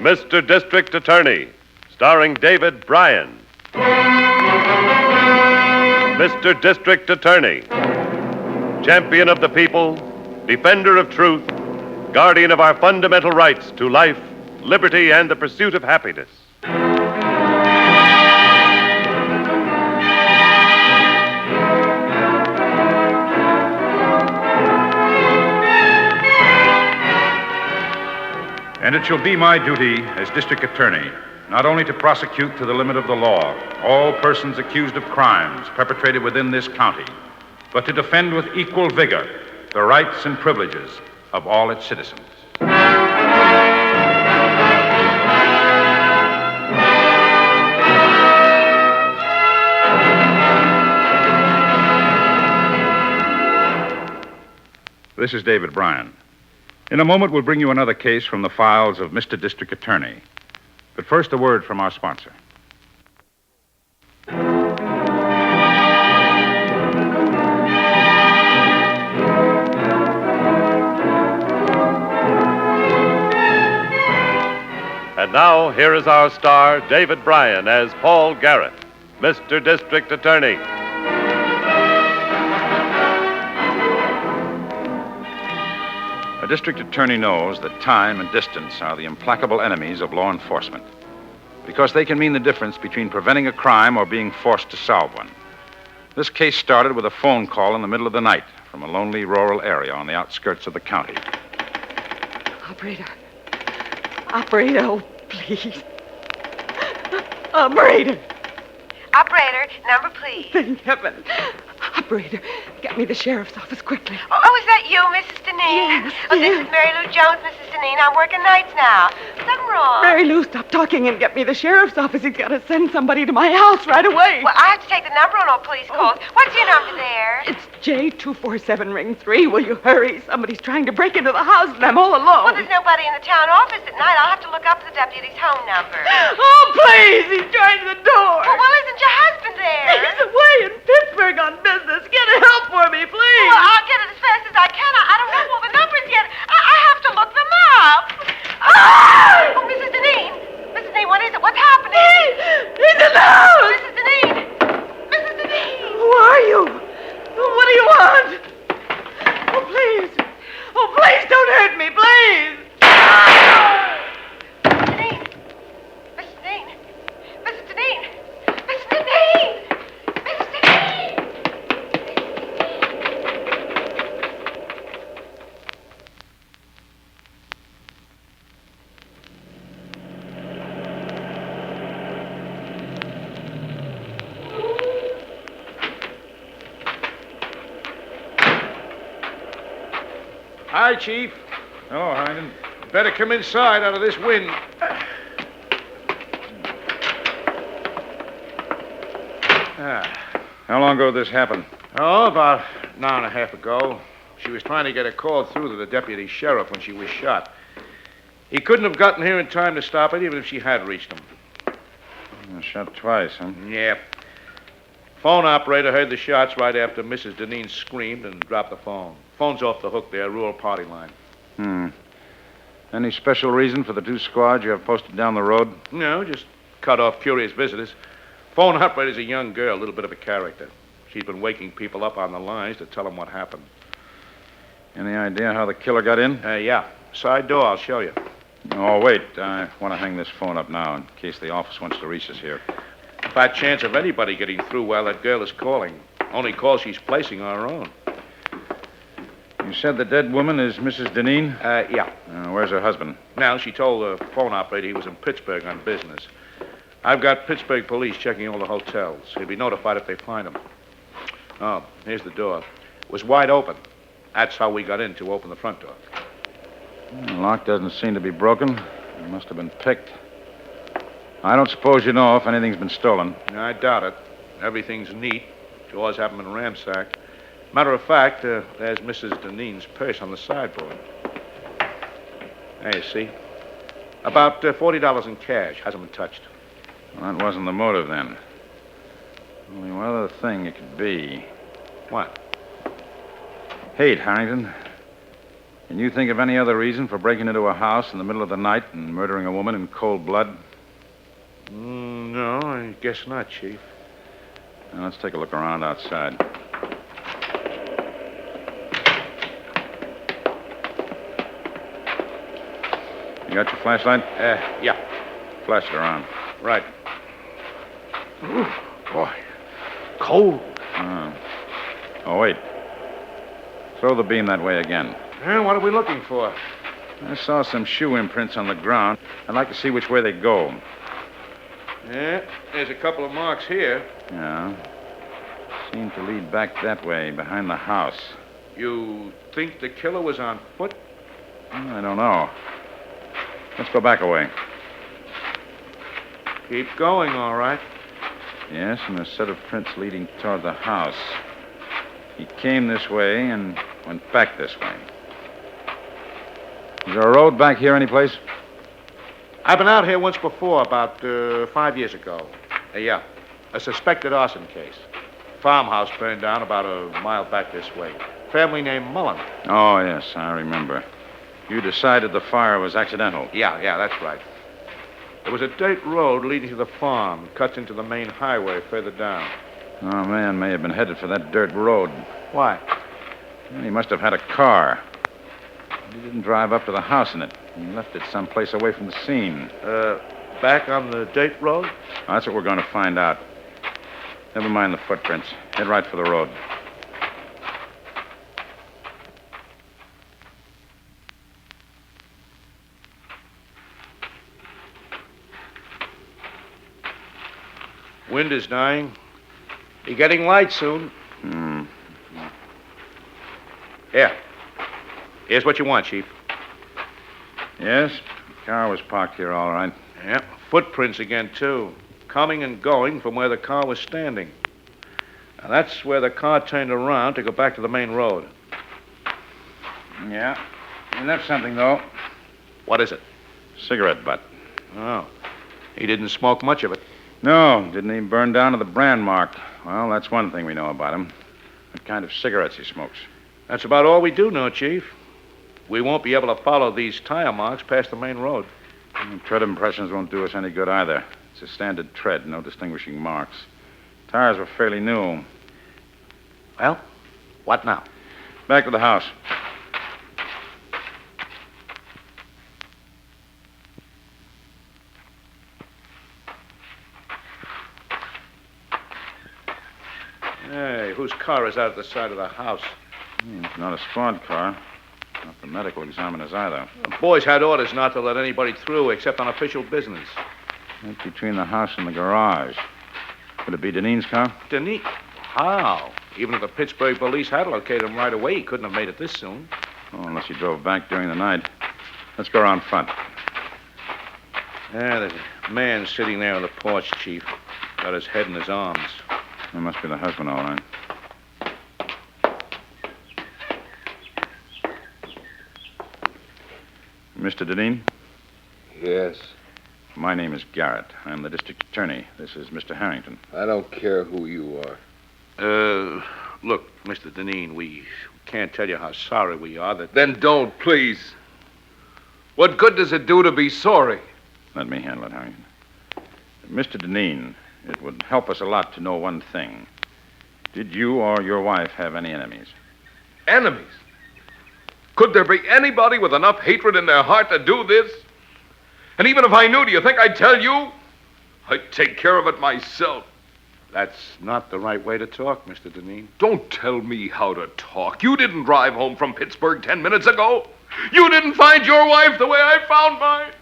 Mr. District Attorney, starring David Bryan. Mr. District Attorney, champion of the people, defender of truth, guardian of our fundamental rights to life, liberty, and the pursuit of happiness. And it shall be my duty as district attorney not only to prosecute to the limit of the law all persons accused of crimes perpetrated within this county, but to defend with equal vigor the rights and privileges of all its citizens. This is David Bryan. In a moment, we'll bring you another case from the files of Mr. District Attorney. But first, a word from our sponsor. And now, here is our star, David Bryan, as Paul Garrett, Mr. District Attorney. A district attorney knows that time and distance are the implacable enemies of law enforcement, because they can mean the difference between preventing a crime or being forced to solve one. This case started with a phone call in the middle of the night from a lonely rural area on the outskirts of the county. Operator, oh, please. Operator, number, please. thank heaven. Operator, get me the sheriff's office quickly. Oh, is that you, Mrs. Deneen? Yes, Oh, yes. this is Mary Lou Jones, Mrs. Deneen. I'm working nights now. Something wrong? Mary Lou, stop talking and get me the sheriff's office. He's got to send somebody to my house right away. Well, I have to take the number on all police calls. What's your number there? It's J247 ring 3. Will you hurry? Somebody's trying to break into the house and I'm all alone. Well, there's nobody in the town office at night. I'll have to look up the deputy's home number. Oh, please! He's trying the door. Well, isn't your husband there? He's away in Pittsburgh on business. Get help for me, please. Well, I'll get it as fast as I can. I don't know all the numbers yet. I have to look them up. Oh, Mrs. Deneen. Mrs. Deneen, what is it? What's happening? He's in the house. Mrs. Deneen. Mrs. Deneen. Who are you? What do you want? Oh, please. Oh, please don't hurt me, please. Deneen. Mrs. Deneen. Mrs. Deneen. Mrs. Deneen. Mrs. Deneen. Hi, Chief. Hello, Harrington. Better come inside out of this wind. How long ago did this happen? Oh, about an hour and a half ago. She was trying to get a call through to the deputy sheriff when she was shot. He couldn't have gotten here in time to stop it, even if she had reached him. Shot twice, huh? Yeah. Phone operator heard the shots right after Mrs. Deneen screamed and dropped the phone. Phone's off the hook there, rural party line. Any special reason for the two squads you have posted down the road? No, just cut off curious visitors. Phone operator's a young girl, a little bit of a character. She's been waking people up on the lines to tell them what happened. Any idea how the killer got in? Yeah. Side door, I'll show you. Oh, wait. I want to hang this phone up now in case the office wants to reach us here. Fat chance of anybody getting through while that girl is calling. Only call she's placing on her own. You said the dead woman is Mrs. Deneen? Yeah. Where's her husband? Now, she told the phone operator he was in Pittsburgh on business. I've got Pittsburgh police checking all the hotels. He'll be notified if they find him. Oh, here's the door. It was wide open. That's how we got in to open the front door. The lock doesn't seem to be broken. It must have been picked. I don't suppose you know if anything's been stolen. I doubt it. Everything's neat. Drawers haven't been ransacked. Matter of fact, there's Mrs. Deneen's purse on the sideboard. There you see. About $40 in cash. Hasn't been touched. Well, that wasn't the motive, then. Only one other thing it could be. What? Hate, Harrington. Can you think of any other reason for breaking into a house in the middle of the night and murdering a woman in cold blood? No, I guess not, Chief. Now, let's take a look around outside. You got your flashlight? Yeah. Flash it around. Right. Ooh, boy. Cold. Oh, wait. Throw the beam that way again. What are we looking for? I saw some shoe imprints on the ground. I'd like to see which way they go. Yeah, there's a couple of marks here. Yeah. Seem to lead back that way, behind the house. You think the killer was on foot? I don't know. Let's go back a way. Keep going, all right. Yes, and a set of prints leading toward the house. He came this way and went back this way. Is there a road back here anyplace? I've been out here once before, about 5 years ago. Yeah, a suspected arson case. Farmhouse burned down about a mile back this way. Family named Mullen. Oh, yes, I remember. You decided the fire was accidental. Yeah, that's right. There was a dirt road leading to the farm. Cuts into the main highway further down. Oh, man may have been headed for that dirt road. Why? Well, he must have had a car. He didn't drive up to the house in it. He left it someplace away from the scene. Back on the dirt road? Oh, that's what we're going to find out. Never mind the footprints. Head right for the road. Wind is dying. Be getting light soon. Here. Here's what you want, Chief. Yes, the car was parked here all right. Yeah, footprints again, too. Coming and going from where the car was standing. Now, that's where the car turned around to go back to the main road. Yeah. He left something, though. What is it? Cigarette butt. Oh. He didn't smoke much of it. No, didn't even burn down to the brand mark. Well, that's one thing we know about him. What kind of cigarettes he smokes. That's about all we do know, Chief. We won't be able to follow these tire marks past the main road. Tread impressions won't do us any good either. It's a standard tread, no distinguishing marks. Tires were fairly new. Well, what now? Back to the house. Hey, whose car is out at the side of the house? It's not a squad car. Not the medical examiner's either. The boys had orders not to let anybody through except on official business. Right between the house and the garage. Could it be Deneen's car? Deneen? How? Even if the Pittsburgh police had located him right away, he couldn't have made it this soon. Oh, unless he drove back during the night. Let's go around front. Yeah, there's a man sitting there on the porch, Chief. Got his head in his arms. That must be the husband, all right. Mr. Deneen? Yes. My name is Garrett. I'm the district attorney. This is Mr. Harrington. I don't care who you are. Look, Mr. Deneen, we can't tell you how sorry we are that... Then don't, please. What good does it do to be sorry? Let me handle it, Harrington. Mr. Deneen, it would help us a lot to know one thing. Did you or your wife have any enemies? Enemies? Could there be anybody with enough hatred in their heart to do this? And even if I knew, do you think I'd tell you? I'd take care of it myself. That's not the right way to talk, Mr. Deneen. Don't tell me how to talk. You didn't drive home from Pittsburgh 10 minutes ago. You didn't find your wife the way I found mine.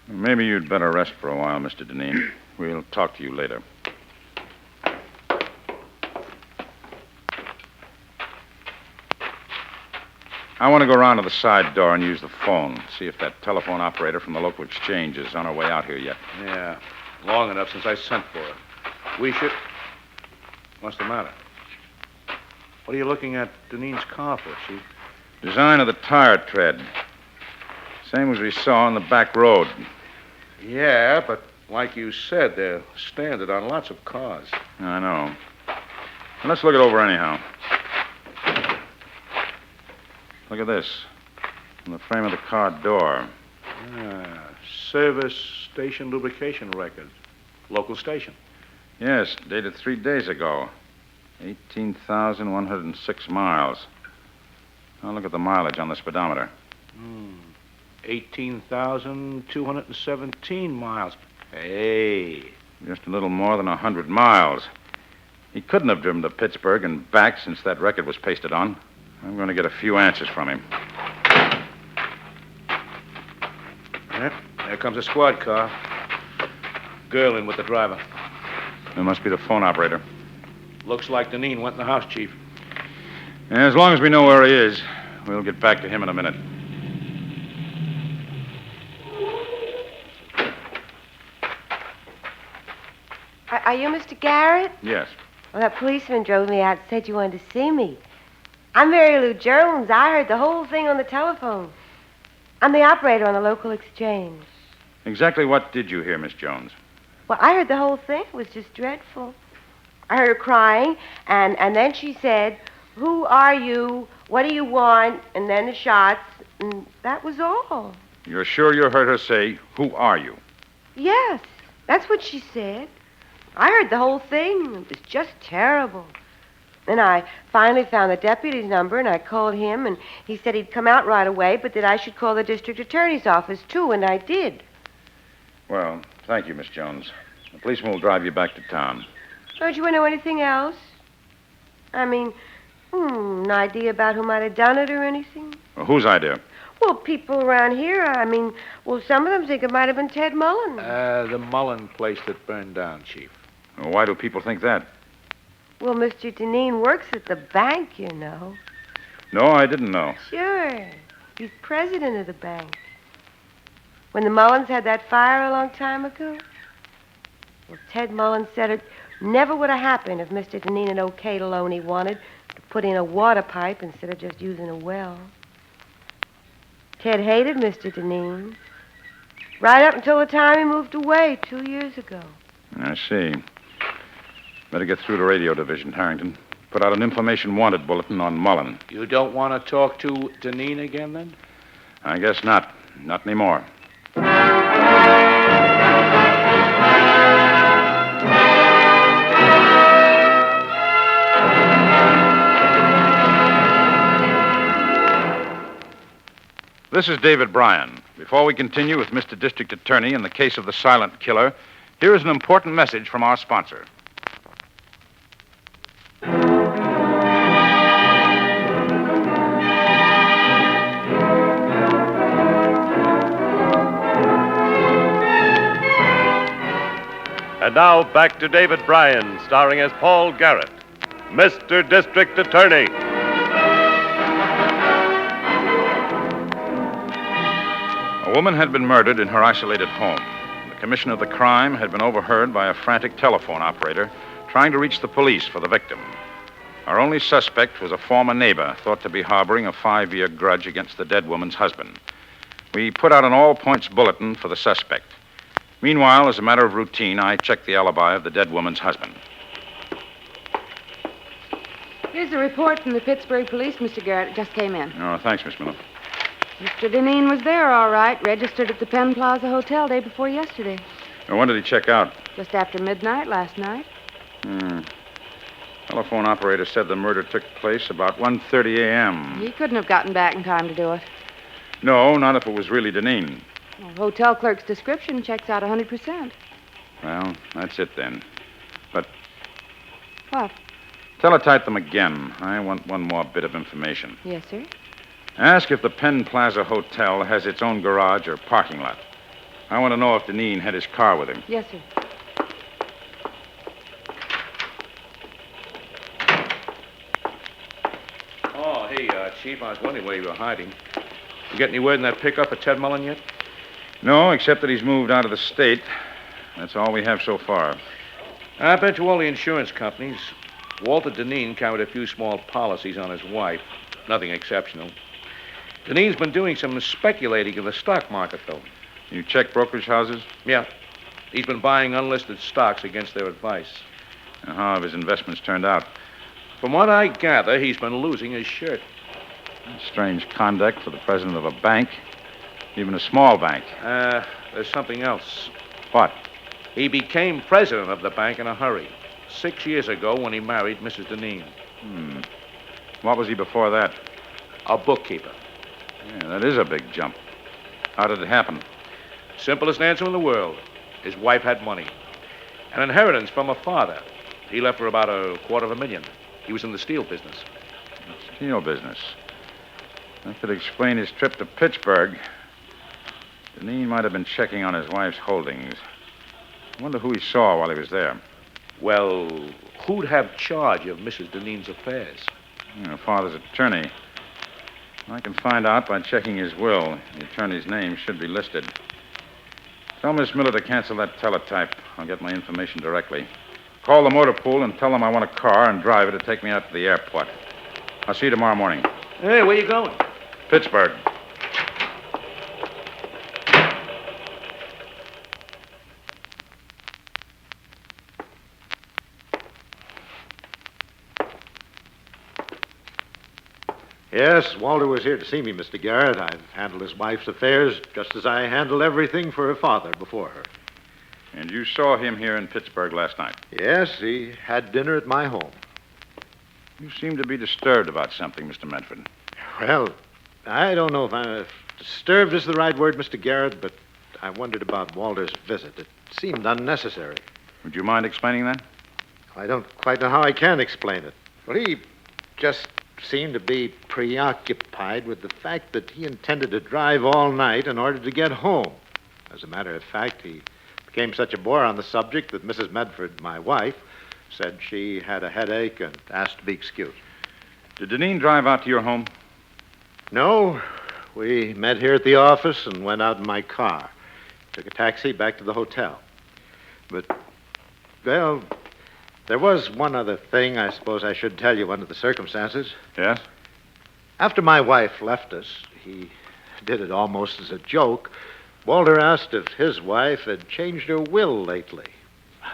Maybe you'd better rest for a while, Mr. Deneen. We'll talk to you later. I want to go around to the side door and use the phone. See if that telephone operator from the local exchange is on her way out here yet. Yeah, long enough since I sent for her. We should... What's the matter? What are you looking at Deneen's car for, Chief? Design of the tire tread. Same as we saw on the back road. Yeah, but like you said, they're standard on lots of cars. I know. Well, let's look it over anyhow. Look at this. on the frame of the car door. Service station lubrication record. Local station. Yes, dated 3 days ago. 18,106 miles. Now look at the mileage on the speedometer. 18,217 miles. Hey. Just a little more than 100 miles. He couldn't have driven to Pittsburgh and back since that record was pasted on. I'm going to get a few answers from him. Yep, there comes a squad car. Girl in with the driver. It must be the phone operator. Looks like Deneen went in the house, Chief. As long as we know where he is, we'll get back to him in a minute. Are you Mr. Garrett? Yes. Well, that policeman drove me out and said you wanted to see me. I'm Mary Lou Jones. I heard the whole thing on the telephone. I'm the operator on the local exchange. Exactly what did you hear, Miss Jones? Well, I heard the whole thing. It was just dreadful. I heard her crying, and then she said, "Who are you? What do you want?" And then the shots, and that was all. You're sure you heard her say, "Who are you"? Yes, that's what she said. I heard the whole thing. It was just terrible. Then I finally found the deputy's number, and I called him, and he said he'd come out right away, but that I should call the district attorney's office, too, and I did. Well, thank you, Miss Jones. The policeman will drive you back to town. Don't you want to know anything else? I mean, an idea about who might have done it or anything? Well, whose idea? Well, people around here, some of them think it might have been Ted Mullen. The Mullen place that burned down, Chief. Well, why do people think that? Well, Mr. Deneen works at the bank, you know. No, I didn't know. Sure. He's president of the bank. When the Mullins had that fire a long time ago, well, Ted Mullen said it never would have happened if Mr. Deneen had okayed a loan he wanted to put in a water pipe instead of just using a well. Ted hated Mr. Deneen right up until the time he moved away 2 years ago. I see. Better get through to radio division, Harrington. Put out an information wanted bulletin on Mullen. You don't want to talk to Deneen again, then? I guess not. Not anymore. This is David Bryan. Before we continue with Mr. District Attorney in the case of the silent killer, here is an important message from our sponsor. And now back to David Bryan, starring as Paul Garrett, Mr. District Attorney. A woman had been murdered in her isolated home. The commission of the crime had been overheard by a frantic telephone operator trying to reach the police for the victim. Our only suspect was a former neighbor thought to be harboring a 5-year grudge against the dead woman's husband. We put out an all-points bulletin for the suspect. Meanwhile, as a matter of routine, I checked the alibi of the dead woman's husband. Here's a report from the Pittsburgh police, Mr. Garrett. It just came in. Oh, thanks, Miss Miller. Mr. Deneen was there, all right. Registered at the Penn Plaza Hotel day before yesterday. Now, when did he check out? Just after midnight last night. Telephone operator said the murder took place about 1:30 a.m. He couldn't have gotten back in time to do it. No, not if it was really Deneen. Well, hotel clerk's description checks out 100%. Well, that's it then. But What? teletype them again. I want one more bit of information. Yes, sir. Ask if the Penn Plaza Hotel has its own garage or parking lot. I want to know if Deneen had his car with him. Yes, sir. Oh, hey, Chief, I was wondering where you were hiding. You get any word in that pickup of Ted Mullen yet? No, except that he's moved out of the state. That's all we have so far. I bet you all the insurance companies. Walter Deneen carried a few small policies on his wife. Nothing exceptional. Deneen's been doing some speculating in the stock market, though. You check brokerage houses? Yeah. He's been buying unlisted stocks against their advice. How have his investments turned out? From what I gather, he's been losing his shirt. Strange conduct for the president of a bank, even a small bank. There's something else. What? He became president of the bank in a hurry 6 years ago when he married Mrs. Deneen. What was he before that? A bookkeeper. Yeah, that is a big jump. How did it happen? Simplest answer in the world. His wife had money. An inheritance from her father. He left her about $250,000. He was in the steel business. Steel business. That could explain his trip to Pittsburgh. Deneen might have been checking on his wife's holdings. I wonder who he saw while he was there. Well, who'd have charge of Mrs. Deneen's affairs? Her father's attorney. I can find out by checking his will. The attorney's name should be listed. Tell Miss Miller to cancel that teletype. I'll get my information directly. Call the motor pool and tell them I want a car and driver to take me out to the airport. I'll see you tomorrow morning. Hey, where you going? Pittsburgh. Yes, Walter was here to see me, Mr. Garrett. I've handled his wife's affairs just as I handled everything for her father before her. And you saw him here in Pittsburgh last night? Yes, he had dinner at my home. You seem to be disturbed about something, Mr. Medford. Well, I don't know if disturbed is the right word, Mr. Garrett, but I wondered about Walter's visit. It seemed unnecessary. Would you mind explaining that? I don't quite know how I can explain it. Well, he just seemed to be preoccupied with the fact that he intended to drive all night in order to get home. As a matter of fact, he became such a bore on the subject that Mrs. Medford, my wife, said she had a headache and asked to be excused. Did Deneen drive out to your home? No. We met here at the office and went out in my car. Took a taxi back to the hotel. But, well, there was one other thing I suppose I should tell you under the circumstances. Yes? After my wife left us, he did it almost as a joke. Walter asked if his wife had changed her will lately.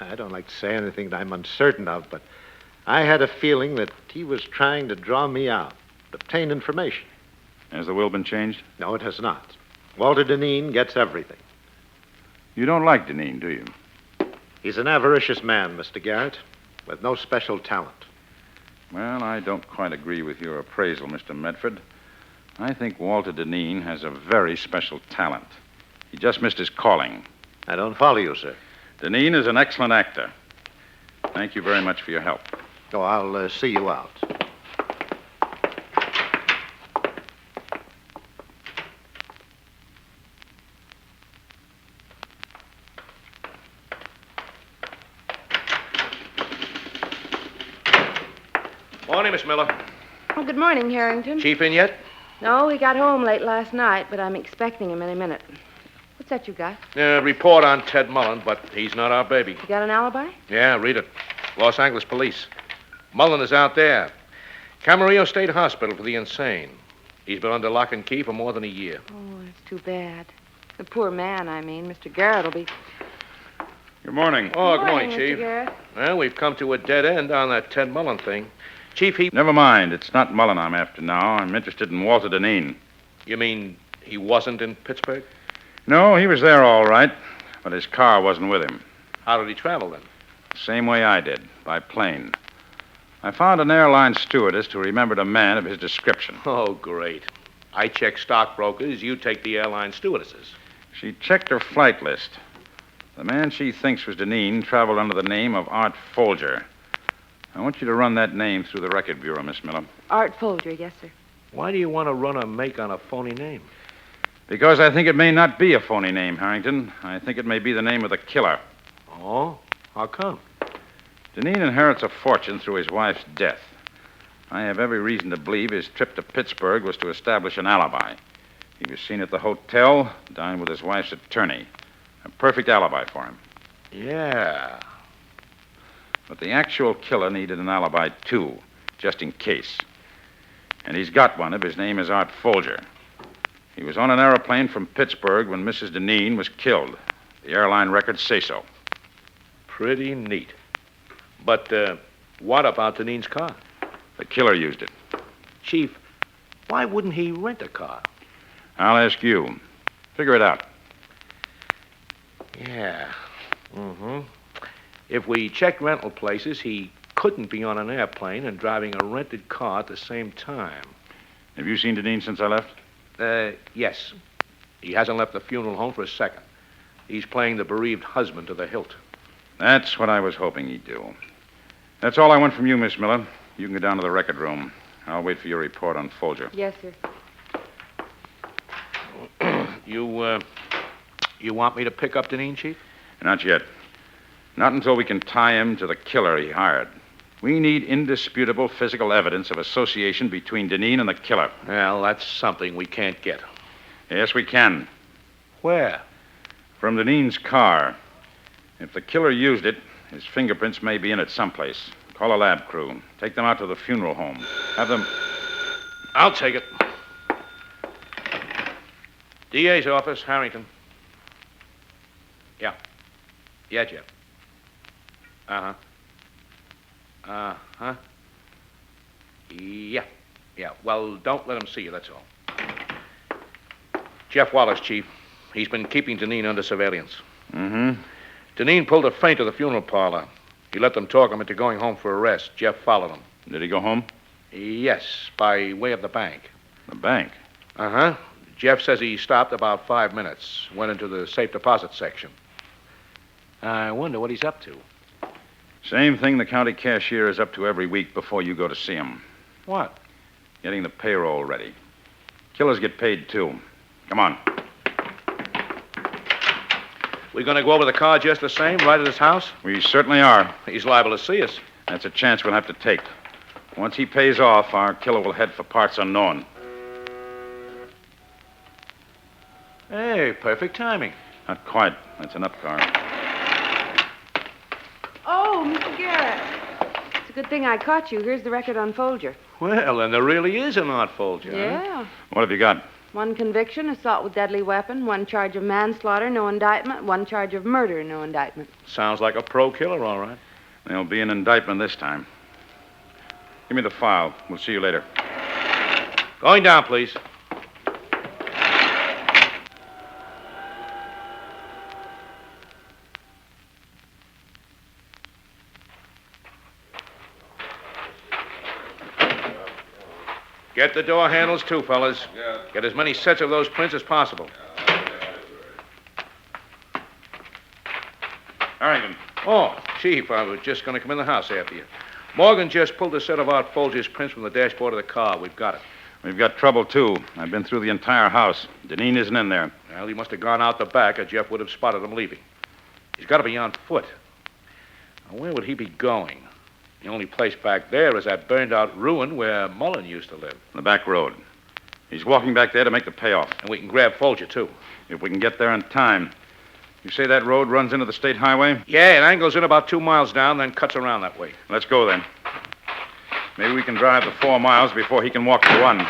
I don't like to say anything that I'm uncertain of, but I had a feeling that he was trying to draw me out, obtain information. Has the will been changed? No, it has not. Walter Deneen gets everything. You don't like Deneen, do you? He's an avaricious man, Mr. Garrett, with no special talent. Well, I don't quite agree with your appraisal, Mr. Medford. I think Walter Deneen has a very special talent. He just missed his calling. I don't follow you, sir. Deneen is an excellent actor. Thank you very much for your help. Oh, I'll see you out. Morning, Miss Miller. Oh, good morning, Harrington. Chief in yet? No, he got home late last night, but I'm expecting him any minute. What's that you got? Report on Ted Mullen, but he's not our baby. You got an alibi? Yeah, read it. Los Angeles Police. Mullen is out there. Camarillo State Hospital for the insane. He's been under lock and key for more than a year. Oh, that's too bad. The poor man, I mean. Mr. Garrett will be... Good morning. Oh, good morning, Mr. Chief. Garrett. Well, we've come to a dead end on that Ted Mullen thing. Chief, Never mind. It's not Mullen I'm after now. I'm interested in Walter Deneen. You mean he wasn't in Pittsburgh? No, he was there all right, but his car wasn't with him. How did he travel then? Same way I did, by plane. I found an airline stewardess who remembered a man of his description. Oh, great. I check stockbrokers, you take the airline stewardesses. She checked her flight list. The man she thinks was Deneen traveled under the name of Art Folger. I want you to run that name through the record bureau, Miss Miller. Art Folger, yes, sir. Why do you want to run a make on a phony name? Because I think it may not be a phony name, Harrington. I think it may be the name of the killer. Oh? How come? Deneen inherits a fortune through his wife's death. I have every reason to believe his trip to Pittsburgh was to establish an alibi. He was seen at the hotel, dined with his wife's attorney. A perfect alibi for him. Yeah. But the actual killer needed an alibi, too, just in case. And he's got one of his name is Art Folger. He was on an airplane from Pittsburgh when Mrs. Deneen was killed. The airline records say so. Pretty neat. But what about Deneen's car? The killer used it. Chief, Why wouldn't he rent a car? I'll ask you. Figure it out. Yeah. Mm-hmm. If we checked rental places, he couldn't be on an airplane and driving a rented car at the same time. Have you seen Deneen since I left? Yes. He hasn't left the funeral home for a second. He's playing the bereaved husband to the hilt. That's what I was hoping he'd do. That's all I want from you, Miss Miller. You can go down to the record room. I'll wait for your report on Folger. Yes, sir. You want me to pick up Deneen, Chief? Not yet. Not until we can tie him to the killer he hired. We need indisputable physical evidence of association between Deneen and the killer. Well, that's something we can't get. Yes, we can. Where? From Deneen's car. If the killer used it, his fingerprints may be in it someplace. Call a lab crew. Take them out to the funeral home. Have them... I'll take it. DA's office, Harrington. Yeah. Yeah, Jeff. Uh-huh. Uh-huh. Yeah. Yeah. Well, don't let him see you, that's all. Jeff Wallace, Chief. He's been keeping Deneen under surveillance. Mm-hmm. Deneen pulled a feint to the funeral parlor. He let them talk him into going home for a rest. Jeff followed him. Did he go home? Yes, by way of the bank. The bank? Uh-huh. Jeff says he stopped about 5 minutes, went into the safe deposit section. I wonder what he's up to. Same thing the county cashier is up to every week before you go to see him. What? Getting the payroll ready. Killers get paid, too. Come on. We gonna go over the car just the same, right at his house? We certainly are. He's liable to see us. That's a chance we'll have to take. Once he pays off, our killer will head for parts unknown. Hey, perfect timing. Not quite. That's an up car. Oh, Mr. Garrett. It's a good thing I caught you. Here's the record on Folger. Well, then there really is an odd Folger. Yeah. What have you got? 1 conviction, assault with deadly weapon, 1 charge of manslaughter, no indictment, 1 charge of murder, no indictment. Sounds like a pro killer, all right. There'll be an indictment this time. Give me the file. We'll see you later. Going down, please. Get the door handles, too, fellas. Yeah. Get as many sets of those prints as possible. Harrington. Oh, Chief, I was just going to come in the house after you. Morgan just pulled a set of Art Folger's prints from the dashboard of the car. We've got it. We've got trouble, too. I've been through the entire house. Deneen isn't in there. Well, he must have gone out the back, or Jeff would have spotted him leaving. He's got to be on foot. Now, where would he be going? The only place back there is that burned-out ruin where Mullen used to live. The back road. He's walking back there to make the payoff. And we can grab Folger, too. If we can get there in time. You say that road runs into the state highway? Yeah, it angles in about 2 miles down, then cuts around that way. Let's go, then. Maybe we can drive the 4 miles before he can walk the 1.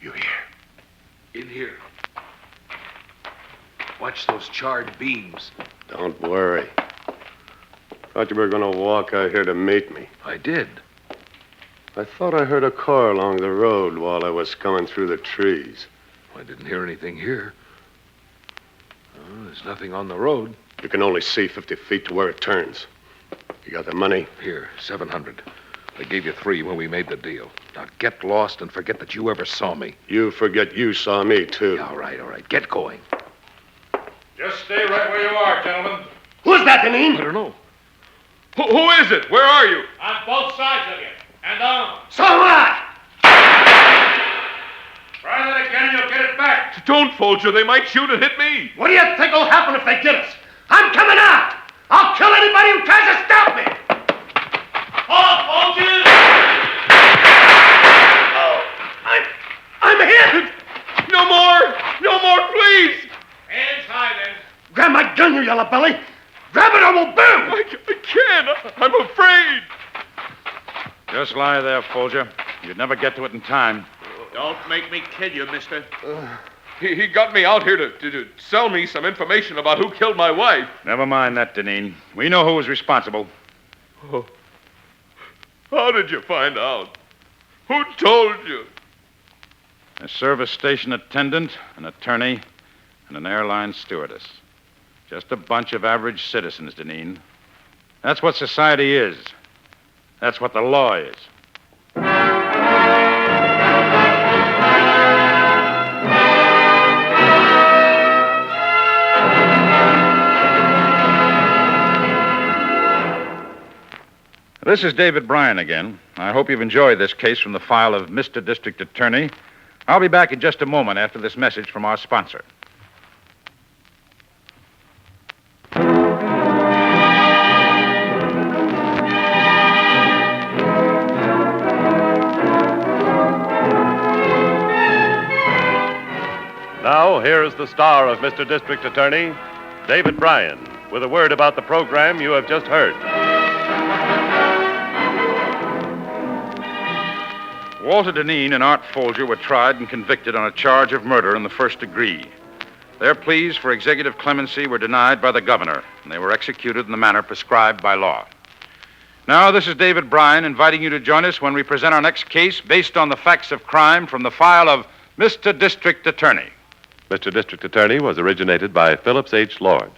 You here? In here. Watch those charred beams. Don't worry. Thought you were going to walk out here to meet me. I did. I thought I heard a car along the road while I was coming through the trees. I didn't hear anything here. Oh, there's nothing on the road. You can only see 50 feet to where it turns. You got the money? Here, 700. I gave you 3 when we made the deal. Now get lost and forget that you ever saw me. You forget you saw me, too. Yeah, all right. Get going. Just stay right where you are, gentlemen. Who's that, Deneen? I don't know. Who is it? Where are you? On both sides of you. And down. So what? Try that again and you'll get it back. Don't, Folger. They might shoot and hit me. What do you think will happen if they get us? I'm coming out! I'll kill anybody who tries to stop me! Hold, Folger! I'm hit! No more, please! Hands high, then. Grab my gun, you yellow belly! Grab it or we'll boom! I can't. again. I'm afraid. Just lie there, Folger. You'd never get to it in time. Don't make me kill you, mister. He got me out here to sell me some information about who killed my wife. Never mind that, Deneen. We know who was responsible. Oh. How did you find out? Who told you? A service station attendant, an attorney, and an airline stewardess. Just a bunch of average citizens, Deneen. That's what society is. That's what the law is. This is David Bryan again. I hope you've enjoyed this case from the file of Mr. District Attorney. I'll be back in just a moment after this message from our sponsor. Now, here is the star of Mr. District Attorney, David Bryan, with a word about the program you have just heard. Walter Deneen and Art Folger were tried and convicted on a charge of murder in the first degree. Their pleas for executive clemency were denied by the governor, and they were executed in the manner prescribed by law. Now, this is David Bryan inviting you to join us when we present our next case based on the facts of crime from the file of Mr. District Attorney. Mr. District Attorney was originated by Phillips H. Lord.